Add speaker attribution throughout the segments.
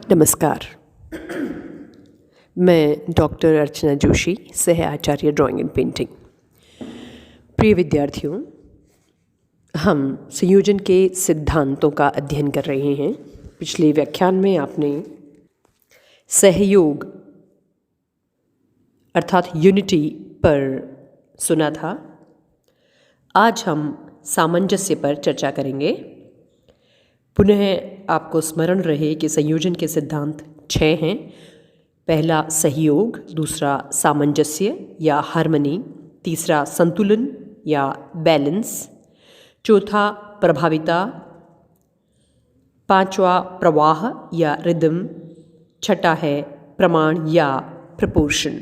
Speaker 1: नमस्कार। मैं डॉक्टर अर्चना जोशी, सह आचार्य ड्राइंग एंड पेंटिंग। प्रिय विद्यार्थियों, हम संयोजन के सिद्धांतों का अध्ययन कर रहे हैं। पिछले व्याख्यान में आपने सहयोग अर्थात यूनिटी पर सुना था। आज हम सामंजस्य पर चर्चा करेंगे। पुनः आपको स्मरण रहे कि संयोजन के सिद्धांत 6 हैं। पहला सहयोग, दूसरा सामंजस्य या हार्मनी, तीसरा संतुलन या बैलेंस, चौथा प्रभाविता, पांचवा प्रवाह या रिदम, छठा है प्रमाण या प्रपोर्शन।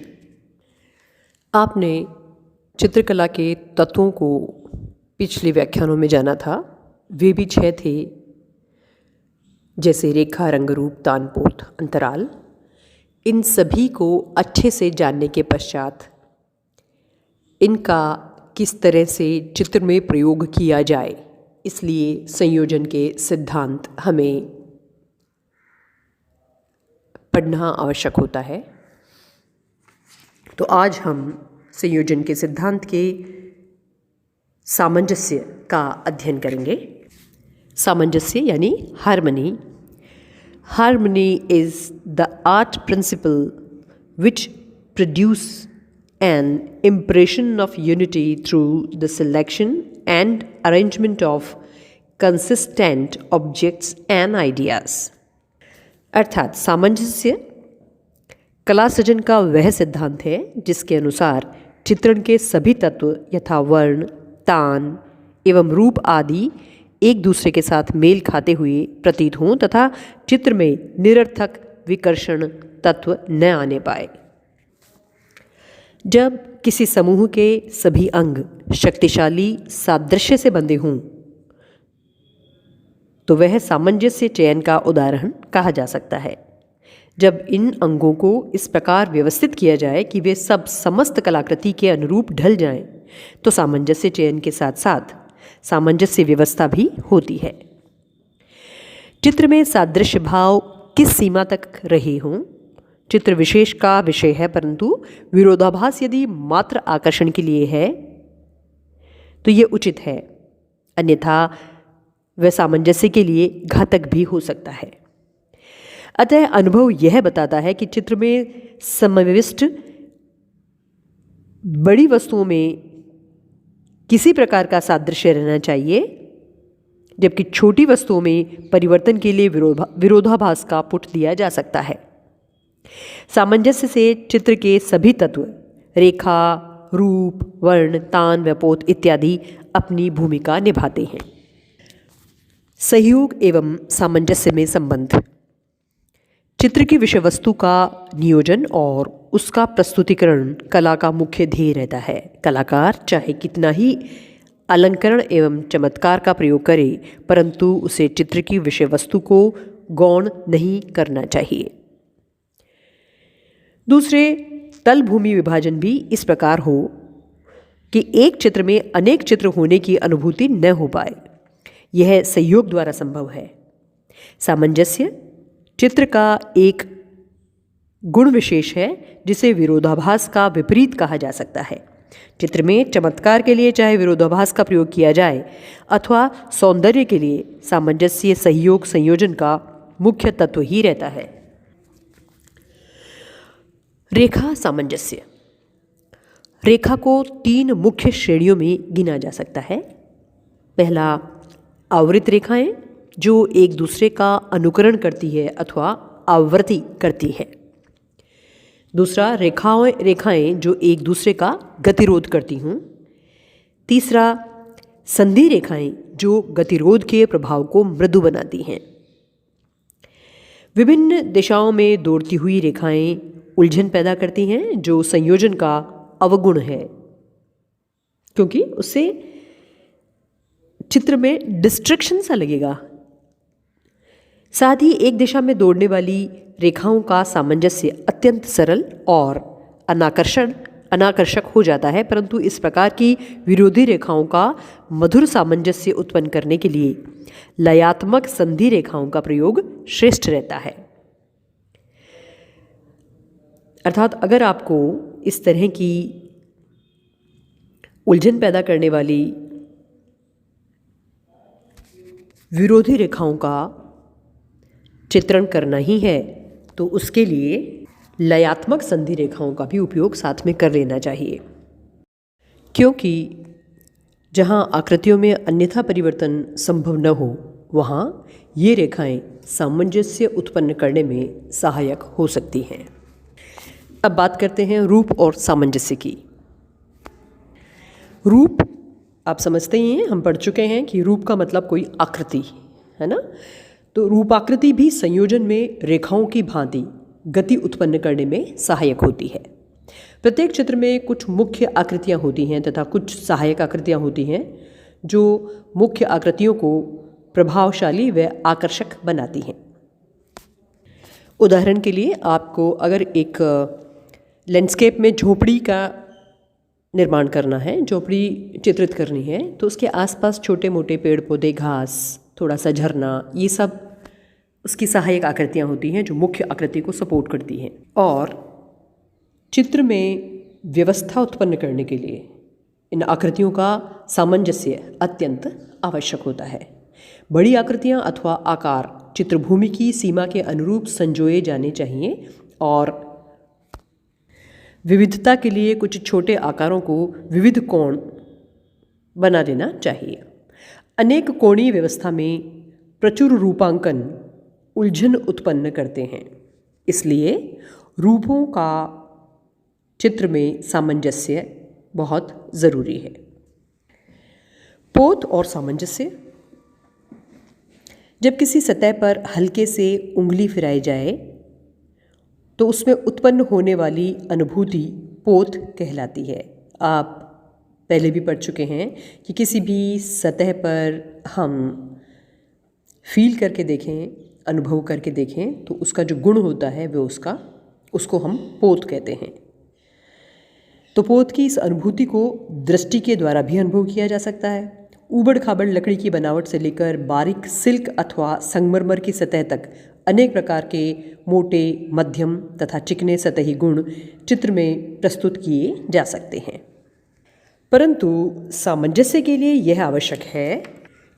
Speaker 1: आपने चित्रकला के तत्वों को पिछले व्याख्यानों में जाना था। वे भी 6 थे, जैसे रेखा, रंग, रूप, तान, पोत, अंतराल। इन सभी को अच्छे से जानने के पश्चात इनका किस तरह से चित्र में प्रयोग किया जाए, इसलिए संयोजन के सिद्धांत हमें पढ़ना आवश्यक होता है। तो आज हम संयोजन के सिद्धांत के सामंजस्य का अध्ययन करेंगे। सामंजस्य यानी harmony. Harmony is the art principal which produce an impression of unity through the selection and arrangement of consistent objects and ideas. अर्थात सामंजस्य कला सृजन का वह सिद्धांत है जिसके अनुसार चित्रण के सभी तत्व यथा वर्ण, तान एवं रूप आदि एक दूसरे के साथ मेल खाते हुए प्रतीत हों तथा चित्र में निरर्थक विकर्षण तत्व न आने पाए। जब किसी समूह के सभी अंग शक्तिशाली सादृश्य से बंधे हों तो वह सामंजस्य चयन का उदाहरण कहा जा सकता है। जब इन अंगों को इस प्रकार व्यवस्थित किया जाए कि वे सब समस्त कलाकृति के अनुरूप ढल जाएं, तो सामंजस्य चयन के साथ साथ सामंजस्य व्यवस्था भी होती है। चित्र में सादृश्य भाव किस सीमा तक रहे हों, चित्र विशेष का विषय है, परंतु विरोधाभास यदि मात्र आकर्षण के लिए है तो ये उचित है, अन्यथा वह सामंजस्य के लिए घातक भी हो सकता है। अतः अनुभव यह बताता है कि चित्र में समाविष्ट बड़ी वस्तुओं में किसी प्रकार का सादृश्य रहना चाहिए, जबकि छोटी वस्तुओं में परिवर्तन के लिए विरोधाभास का पुट दिया जा सकता है। सामंजस्य से चित्र के सभी तत्व रेखा, रूप, वर्ण, तान व पोत इत्यादि अपनी भूमिका निभाते हैं। सहयोग एवं सामंजस्य में संबंध। चित्र की विषय वस्तु का नियोजन और उसका प्रस्तुतिकरण कला का मुख्य ध्येय रहता है। कलाकार चाहे कितना ही अलंकरण एवं चमत्कार का प्रयोग करे, परंतु उसे चित्र की विषय वस्तु को गौण नहीं करना चाहिए। दूसरे, तल भूमि विभाजन भी इस प्रकार हो कि एक चित्र में अनेक चित्र होने की अनुभूति न हो पाए। यह सहयोग द्वारा संभव है। सामंजस्य चित्र का एक गुण विशेष है जिसे विरोधाभास का विपरीत कहा जा सकता है। चित्र में चमत्कार के लिए चाहे विरोधाभास का प्रयोग किया जाए अथवा सौंदर्य के लिए, सामंजस्य सहयोग संयोजन का मुख्य तत्व ही रहता है। रेखा सामंजस्य। रेखा को 3 मुख्य श्रेणियों में गिना जा सकता है। पहला, आवृत रेखाएं जो एक दूसरे का अनुकरण करती है अथवा आवृत्ति करती है। दूसरा, रेखाएं जो एक दूसरे का गतिरोध करती हों। तीसरा, संधि रेखाएं जो गतिरोध के प्रभाव को मृदु बनाती हैं। विभिन्न दिशाओं में दौड़ती हुई रेखाएं उलझन पैदा करती हैं जो संयोजन का अवगुण है, क्योंकि उससे चित्र में डिस्ट्रैक्शन सा लगेगा। साथ ही एक दिशा में दौड़ने वाली रेखाओं का सामंजस्य अत्यंत सरल और अनाकर्षक हो जाता है, परंतु इस प्रकार की विरोधी रेखाओं का मधुर सामंजस्य उत्पन्न करने के लिए लयात्मक संधि रेखाओं का प्रयोग श्रेष्ठ रहता है। अर्थात अगर आपको इस तरह की उलझन पैदा करने वाली विरोधी रेखाओं का चित्रण करना ही है तो उसके लिए लयात्मक संधि रेखाओं का भी उपयोग साथ में कर लेना चाहिए, क्योंकि जहाँ आकृतियों में अन्यथा परिवर्तन संभव न हो वहाँ ये रेखाएं सामंजस्य उत्पन्न करने में सहायक हो सकती हैं। अब बात करते हैं रूप और सामंजस्य की। रूप आप समझते ही हैं, हम पढ़ चुके हैं कि रूप का मतलब कोई आकृति है ना। तो रूपाकृति भी संयोजन में रेखाओं की भांति गति उत्पन्न करने में सहायक होती है। प्रत्येक चित्र में कुछ मुख्य आकृतियाँ होती हैं तथा कुछ सहायक आकृतियाँ होती हैं जो मुख्य आकृतियों को प्रभावशाली व आकर्षक बनाती हैं। उदाहरण के लिए आपको अगर एक लैंडस्केप में झोपड़ी का निर्माण करना है, झोपड़ी चित्रित करनी है, तो उसके आसपास छोटे मोटे पेड़ पौधे, घास, थोड़ा सा झरना, ये सब उसकी सहायक आकृतियाँ होती हैं जो मुख्य आकृति को सपोर्ट करती हैं। और चित्र में व्यवस्था उत्पन्न करने के लिए इन आकृतियों का सामंजस्य अत्यंत आवश्यक होता है। बड़ी आकृतियाँ अथवा आकार चित्रभूमि की सीमा के अनुरूप संजोए जाने चाहिए और विविधता के लिए कुछ छोटे आकारों को विविध कोण बना देना चाहिए। अनेक कोणीय व्यवस्था में प्रचुर रूपांकन उलझन उत्पन्न करते हैं, इसलिए रूपों का चित्र में सामंजस्य बहुत ज़रूरी है। पोत और सामंजस्य। जब किसी सतह पर हल्के से उंगली फिराई जाए तो उसमें उत्पन्न होने वाली अनुभूति पोत कहलाती है। आप पहले भी पढ़ चुके हैं कि किसी भी सतह पर हम फील करके देखें, अनुभव करके देखें तो उसका जो गुण होता है वो उसको हम पोत कहते हैं। तो पोत की इस अनुभूति को दृष्टि के द्वारा भी अनुभव किया जा सकता है। ऊबड़ खाबड़ लकड़ी की बनावट से लेकर बारीक सिल्क अथवा संगमरमर की सतह तक अनेक प्रकार के मोटे, मध्यम तथा चिकने सतही गुण चित्र में प्रस्तुत किए जा सकते हैं। परंतु सामंजस्य के लिए यह आवश्यक है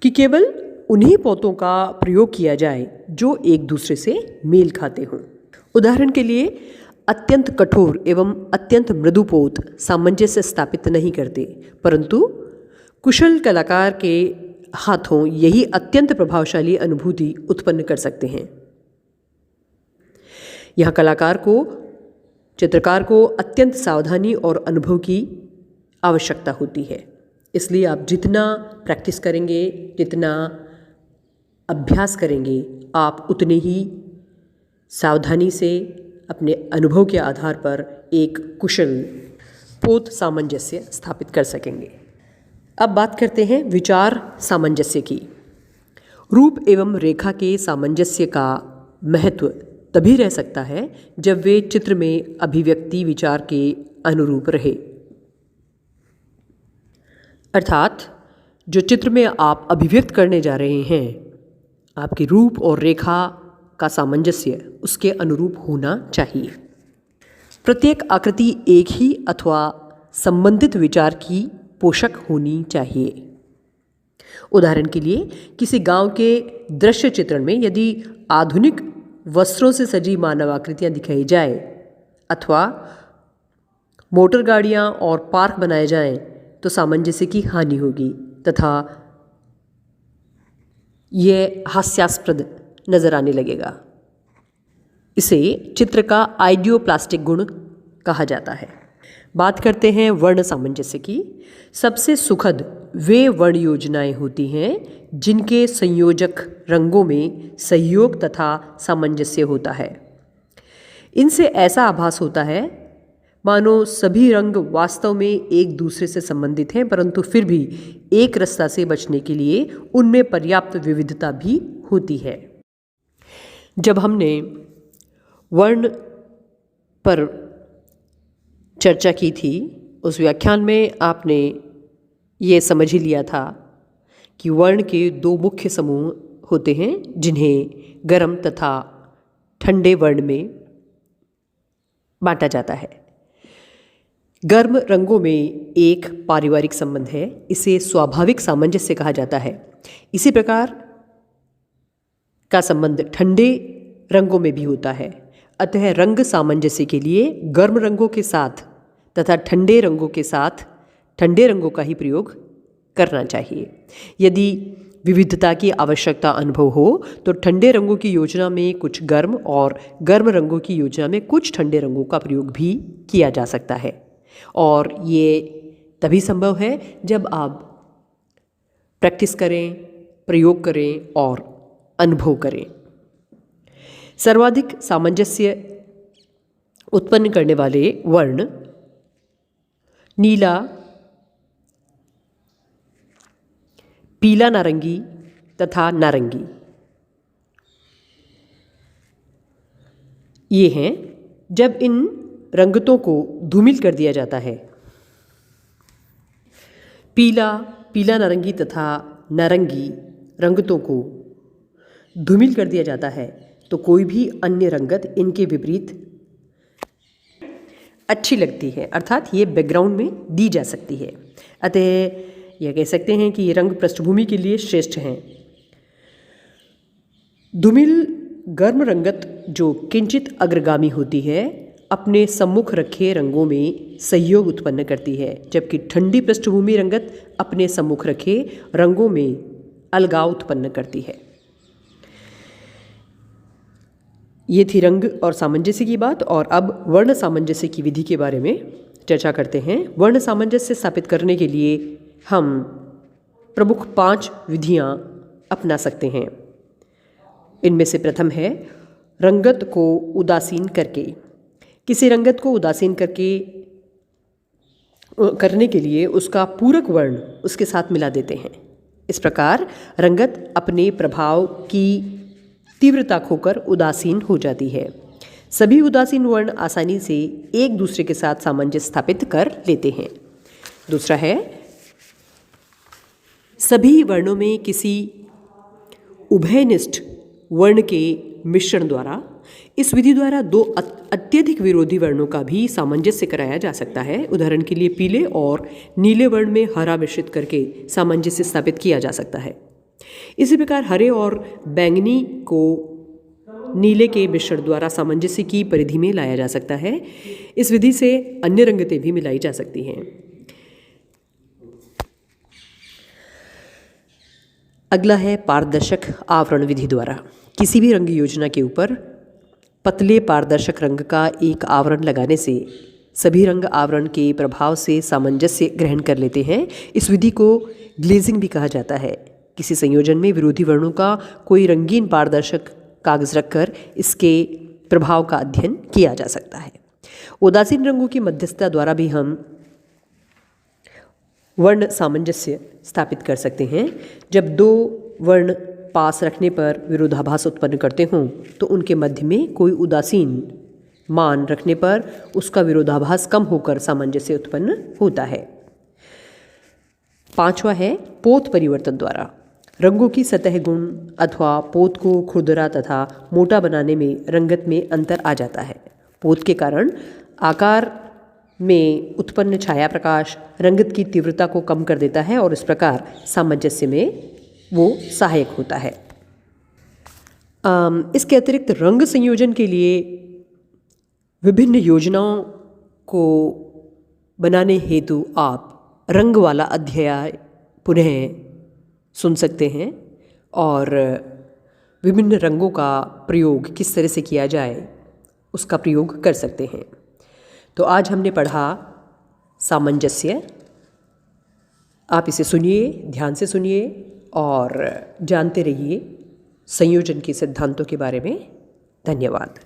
Speaker 1: कि केवल उन्हीं पोतों का प्रयोग किया जाए जो एक दूसरे से मेल खाते हों। उदाहरण के लिए अत्यंत कठोर एवं अत्यंत मृदु पोत सामंजस्य स्थापित नहीं करते, परंतु कुशल कलाकार के हाथों यही अत्यंत प्रभावशाली अनुभूति उत्पन्न कर सकते हैं। यहाँ चित्रकार को अत्यंत सावधानी और अनुभव की आवश्यकता होती है। इसलिए आप जितना प्रैक्टिस करेंगे, जितना अभ्यास करेंगे, आप उतने ही सावधानी से अपने अनुभव के आधार पर एक कुशल पोत सामंजस्य स्थापित कर सकेंगे। अब बात करते हैं विचार सामंजस्य की। रूप एवं रेखा के सामंजस्य का महत्व तभी रह सकता है जब वे चित्र में अभिव्यक्ति विचार के अनुरूप रहे। अर्थात जो चित्र में आप अभिव्यक्त करने जा रहे हैं, आपके रूप और रेखा का सामंजस्य उसके अनुरूप होना चाहिए। प्रत्येक आकृति एक ही अथवा संबंधित विचार की पोषक होनी चाहिए। उदाहरण के लिए किसी गांव के दृश्य चित्रण में यदि आधुनिक वस्त्रों से सजी मानव आकृतियां दिखाई जाए अथवा मोटर गाड़ियां और पार्क बनाए जाएं तो सामंजस्य की हानि होगी तथा यह हास्यास्पद नजर आने लगेगा। इसे चित्र का आइडियोप्लास्टिक गुण कहा जाता है। बात करते हैं वर्ण सामंजस्य की। सबसे सुखद वे वर्ण योजनाएं होती हैं जिनके संयोजक रंगों में सहयोग तथा सामंजस्य होता है। इनसे ऐसा आभास होता है मानो सभी रंग वास्तव में एक दूसरे से संबंधित हैं, परंतु फिर भी एक रास्ता से बचने के लिए उनमें पर्याप्त विविधता भी होती है। जब हमने वर्ण पर चर्चा की थी उस व्याख्यान में आपने ये समझ ही लिया था कि वर्ण के दो मुख्य समूह होते हैं जिन्हें गर्म तथा ठंडे वर्ण में बांटा जाता है। गर्म रंगों में एक पारिवारिक संबंध है, इसे स्वाभाविक सामंजस्य कहा जाता है। इसी प्रकार का संबंध ठंडे रंगों में भी होता है। अतः रंग सामंजस्य के लिए गर्म रंगों के साथ तथा ठंडे रंगों के साथ ठंडे रंगों का ही प्रयोग करना चाहिए। यदि विविधता की आवश्यकता अनुभव हो तो ठंडे रंगों की योजना में कुछ गर्म और गर्म रंगों की योजना में कुछ ठंडे रंगों का प्रयोग भी किया जा सकता है, और ये तभी संभव है जब आप प्रैक्टिस करें, प्रयोग करें और अनुभव करें। सर्वाधिक सामंजस्य उत्पन्न करने वाले वर्ण नीला, पीला नारंगी तथा नारंगी ये हैं। जब इन रंगतों को धूमिल कर दिया जाता है, पीला, पीला नारंगी तथा नारंगी रंगतों को धूमिल कर दिया जाता है तो कोई भी अन्य रंगत इनके विपरीत अच्छी लगती है, अर्थात ये बैकग्राउंड में दी जा सकती है। अतः यह कह सकते हैं कि ये रंग पृष्ठभूमि के लिए श्रेष्ठ हैं। धूमिल गर्म रंगत जो किंचित अग्रगामी होती है अपने सम्मुख रखे रंगों में सहयोग उत्पन्न करती है, जबकि ठंडी पृष्ठभूमि रंगत अपने सम्मुख रखे रंगों में अलगाव उत्पन्न करती है। ये थी रंग और सामंजस्य की बात, और अब वर्ण सामंजस्य की विधि के बारे में चर्चा करते हैं। वर्ण सामंजस्य स्थापित करने के लिए हम प्रमुख 5 विधियां अपना सकते हैं। इनमें से प्रथम है रंगत को उदासीन करके। किसी रंगत को उदासीन करने के लिए उसका पूरक वर्ण उसके साथ मिला देते हैं। इस प्रकार रंगत अपने प्रभाव की तीव्रता खोकर उदासीन हो जाती है। सभी उदासीन वर्ण आसानी से एक दूसरे के साथ सामंजस्य स्थापित कर लेते हैं। दूसरा है सभी वर्णों में किसी उभयनिष्ठ वर्ण के मिश्रण द्वारा। इस विधि द्वारा 2 अत्यधिक विरोधी वर्णों का भी सामंजस्य कराया जा सकता है। उदाहरण के लिए पीले और नीले वर्ण में हरा मिश्रित करके सामंजस्य स्थापित किया जा सकता है। इसी प्रकार हरे और बैंगनी को नीले के मिश्रण द्वारा सामंजस्य की परिधि में लाया जा सकता है। इस विधि से अन्य रंगतें भी मिलाई जा सकती हैं। अगला है पारदर्शक आवरण विधि द्वारा। किसी भी रंग योजना के ऊपर पतले पारदर्शक रंग का एक आवरण लगाने से सभी रंग आवरण के प्रभाव से सामंजस्य ग्रहण कर लेते हैं। इस विधि को ग्लेजिंग भी कहा जाता है। किसी संयोजन में विरोधी वर्णों का कोई रंगीन पारदर्शक कागज रखकर इसके प्रभाव का अध्ययन किया जा सकता है। उदासीन रंगों की मध्यस्थता द्वारा भी हम वर्ण सामंजस्य स्थापित कर सकते हैं। जब 2 वर्ण पास रखने पर विरोधाभास उत्पन्न करते हों तो उनके मध्य में कोई उदासीन मान रखने पर उसका विरोधाभास कम होकर सामंजस्य उत्पन्न होता है। 5वां है पोत परिवर्तन द्वारा। रंगों की सतह गुण अथवा पोत को खुरदरा तथा मोटा बनाने में रंगत में अंतर आ जाता है। पोत के कारण आकार में उत्पन्न छाया प्रकाश रंगत की तीव्रता को कम कर देता है और इस प्रकार सामंजस्य में वो सहायक होता है। इसके अतिरिक्त रंग संयोजन के लिए विभिन्न योजनाओं को बनाने हेतु आप रंग वाला अध्याय पुनः सुन सकते हैं और विभिन्न रंगों का प्रयोग किस तरह से किया जाए उसका प्रयोग कर सकते हैं। तो आज हमने पढ़ा सामंजस्य। आप इसे सुनिए, ध्यान से सुनिए और जानते रहिए संयोजन के सिद्धांतों के बारे में। धन्यवाद।